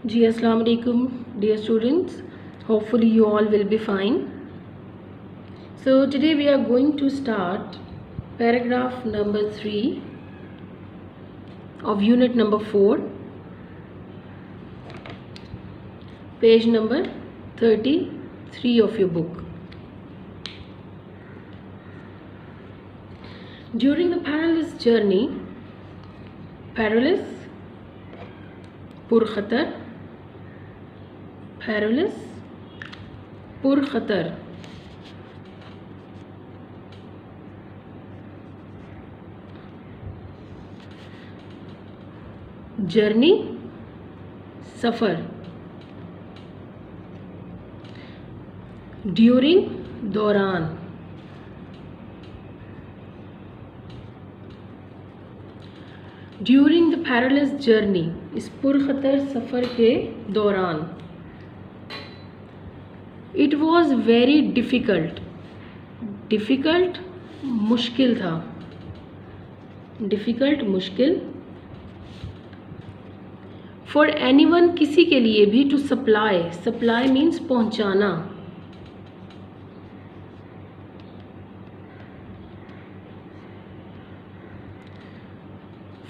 जी अस्सलाम वालेकुम dear students, hopefully you all will be fine. So today we are going to start paragraph number 3 of unit number 4, page number 33 of your book. During the perilous journey, perilous, पुरखतर, perilous, पुरखतर, journey, सफ़र, during, दौरान, during the perilous journey, इस पुरखतर सफ़र के दौरान, it was very difficult, difficult मुश्किल था, डिफ़िकल्ट मुश्किल, फॉर एनीवन किसी के लिए भी, टू सप्लाई, सप्लाई मीन्स पहुंचाना,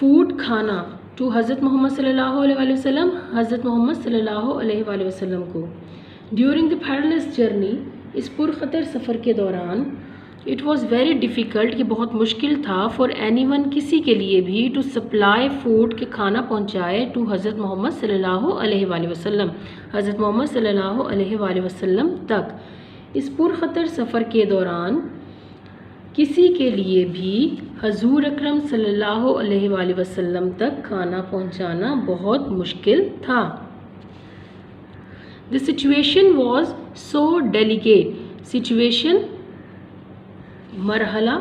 फूड खाना, टू हज़रत मोहम्मद सल्लल्लाहु अलैहि वसल्लम, हज़रत मोहम्मद सल्लल्लाहु अलैहि वसल्लम को, ड्यूरिंग द पैरलस जर्नी, इस पुरखतर सफ़र के दौरान, इट वॉज़ वेरी डिफ़िकल्ट, कि बहुत मुश्किल था, फॉर एनीवन किसी के लिए भी, टू सप्लाई फूड, के खाना पहुँचाए, टू हज़रत मोहम्मद सल्लल्लाहु अलैहि वसल्लम, हज़रत मोहम्मद सल्लल्लाहु अलैहि वसल्लम तक, इस पुरखतर सफ़र के दौरान किसी के लिए भी हजूर अकरम सल्लल्लाहु अलैहि वसल्लम तक खाना पहुँचाना बहुत मुश्किल था. The situation was so delicate, situation मरहला,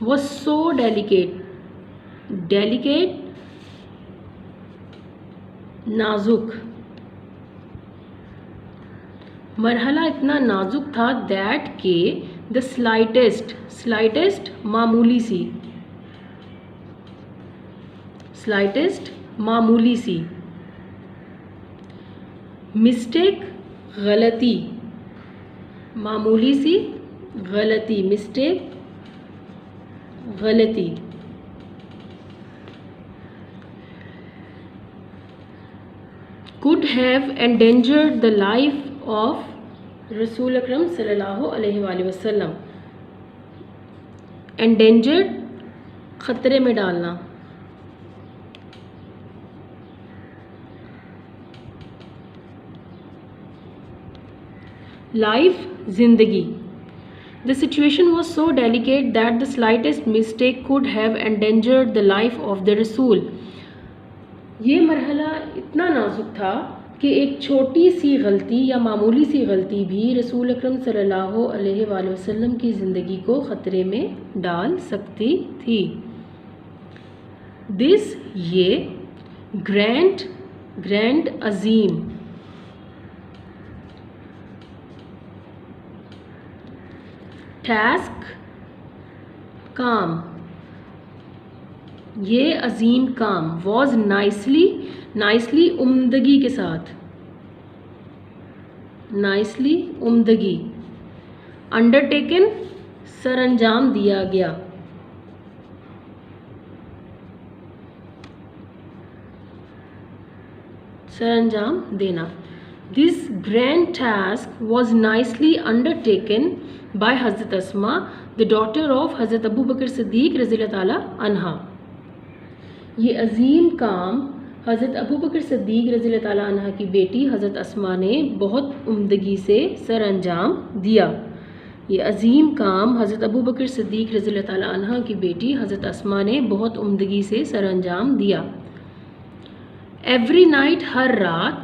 वॉज सो डेलिकेट, डेलिकेट नाजुक, मरहला इतना नाजुक था, दैट के द स्लाइटेस्ट, स्लाइटेस्ट मामूली सी, स्लाइटेस्ट मामूली सी, मिस्टेक गलती, मामूली सी गलती, मिस्टेक गलती, could have endangered the life of रसूल अकरम सल्लल्लाहु अलैहि वसल्लम, endangered खतरे में डालना, लाइफ जिंदगी, the situation was so delicate that the slightest mistake could have endangered the life of the रसूल, ये मरहला इतना नाजुक था कि एक छोटी सी गलती या मामूली सी गलती भी रसूल अकरम सल्लल्लाहु अलैहि वसल्लम की ज़िंदगी को ख़तरे में डाल सकती थी. दिस ये ग्रैंड, ग्रैंड अजीम, टास्क काम, ये अजीम काम, वॉज नाइसली, नाइसली उम्दगी के साथ, नाइसली उम्दगी, अंडरटेकन सर अंजाम दिया गया, सर अंजाम देना. This grand task was nicely undertaken by हज़रत अस्मा, द डॉटर ऑफ हज़रत अबू बकर सिद्दीक रज़ी अल्लाह ताला अन्हा, ये अजीम काम हज़रत अबू बकर सिद्दीक रज़ी अल्लाह ताला अन्हा की बेटी हज़रत अस्मा ने बहुत उम्दगी से सर अंजाम दिया. ये अजीम काम हज़रत अबू बकर सिद्दीक रज़ी अल्लाह ताला अन्हा की बेटी हज़रत अस्मा ने बहुत उम्दगी से सर अंजाम दिया. एवरी नाइट, हर रात,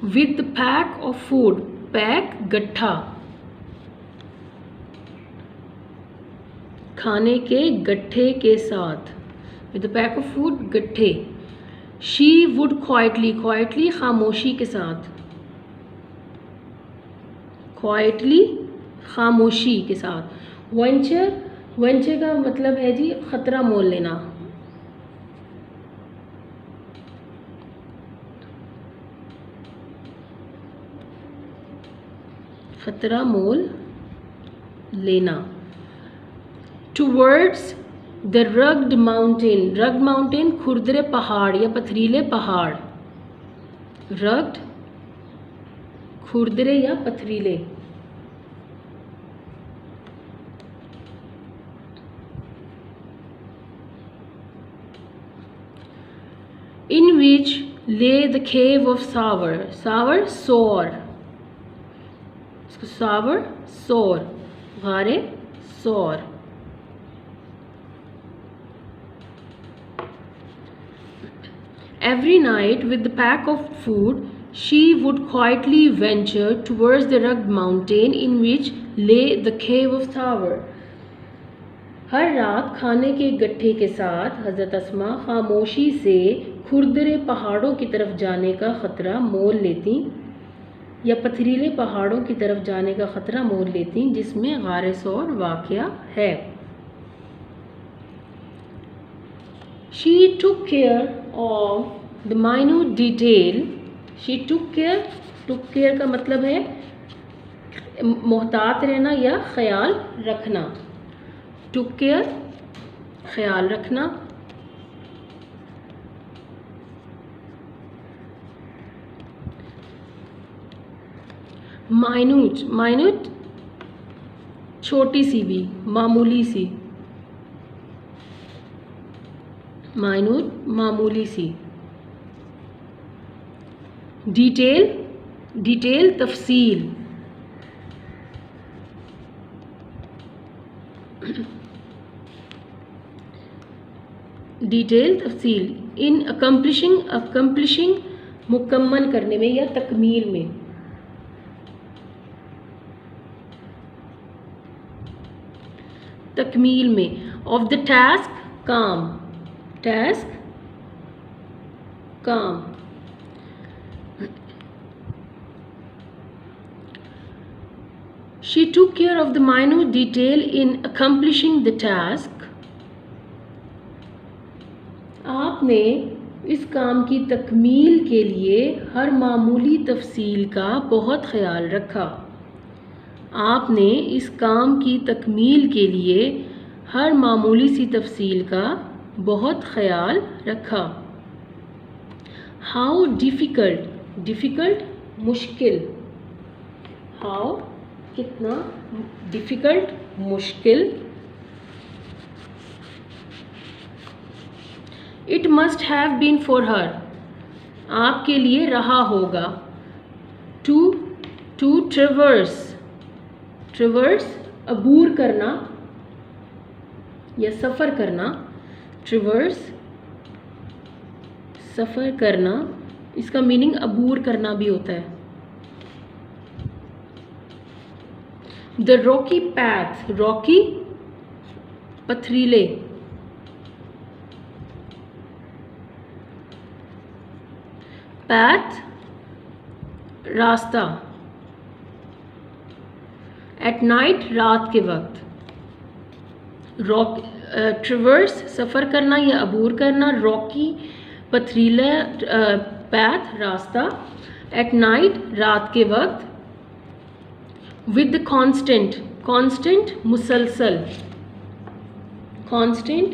with pack of food, pack गट्ठा, खाने के गट्ठे के साथ, विद पैक ऑफ फूड गट्ठे, शी वुड क्वाइटली, क्वाइटली खामोशी के साथ, क्वाइटली खामोशी के साथ, वेंचर, वेंचर का मतलब है जी ख़तरा मोल लेना, ख़तरा मोल लेना। Towards the rugged mountain, rugged mountain खुरदरे पहाड़ या पथरीले पहाड़, रग्ड खुरदरे या पथरीले। इन विच ले द केव ऑफ सावर, सावर सौर, सावर सौर, गारे सौर। Every night with the pack of food she would quietly venture towards the rugged mountain in which lay the cave of Thawar. हर रात खाने के गट्ठे के साथ हज़रत अस्मा खामोशी से खुरदरे पहाड़ों की तरफ जाने का ख़तरा मोल लेती या पथरीले पहाड़ों की तरफ जाने का ख़तरा मोल लेती जिसमें गारे सौर वाक़या है। She took care of the minute detail. She took care का मतलब है मोहतात रहना या ख्याल रखना। Took care ख्याल रखना। minute छोटी सी भी, मामूली सी, माइन्यूट मामूली सी। डिटेल तफसील, डिटेल तफसील। इन अकम्पलिशिंग मुकम्मल करने में या तकमील में। तकमील में। ऑफ द टास्क काम, टास्क काम। She took care of the minute detail in accomplishing the task. आपने इस काम की तकमील के लिए हर मामूली तफसील का बहुत ख्याल रखा। आपने इस काम की तकमील के लिए हर मामूली सी तफसील का बहुत ख्याल रखा। हाउ डिफ़िकल्ट, डिफ़िकल्ट मुश्किल, हाउ कितना, डिफ़िकल्ट मुश्किल। It must have been for her, आपके लिए रहा होगा। टू ट्रेवर्स, ट्रेवर्स अबूर करना या सफ़र करना। ट्रेवर्स सफ़र करना, इसका मीनिंग अबूर करना भी होता है। द रॉकी पैथ, रॉकी पथरीले, पैथ रास्ता। एट नाइट रात के वक्त। ट्रिवर्स सफ़र करना या अबूर करना, रॉकी पथरीला, पैथ रास्ता। एट नाइट रात के वक्त। विद कांस्टेंट, कांस्टेंट मुसलसल, कांस्टेंट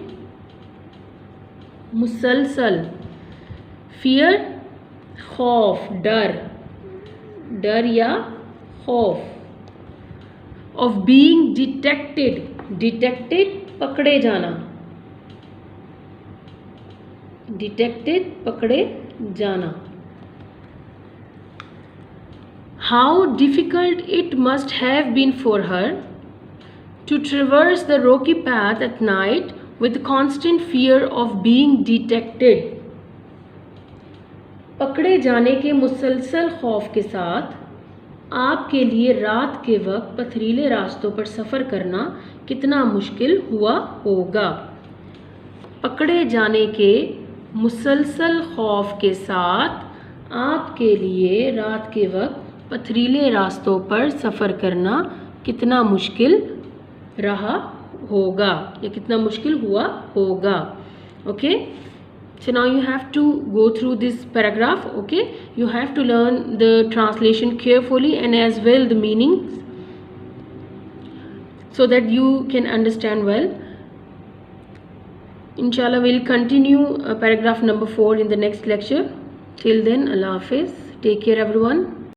मुसलसल। फियर खौफ, डर, डर या खौफ। ऑफ बीइंग डिटेक्टेड, डिटेक्टेड पकड़े जाना, डिटेक्टेड पकड़े जाना। How difficult it must have been for her to traverse the rocky path at night with constant fear of being detected. पकड़े जाने के मुसलसल खौफ के साथ आपके लिए रात के वक्त पथरीले रास्तों पर सफ़र करना कितना मुश्किल हुआ होगा। पकड़े जाने के मुसलसल खौफ के साथ आपके लिए रात के वक्त पथरीले रास्तों पर सफ़र करना कितना मुश्किल रहा होगा या कितना मुश्किल हुआ होगा। Okay, So now you have to go through this paragraph. Okay, you have to learn the translation carefully and as well the meanings, so that you can understand well. Inshallah, we'll continue paragraph number 4 in the next lecture. Till then, Allah Hafiz. Take care everyone.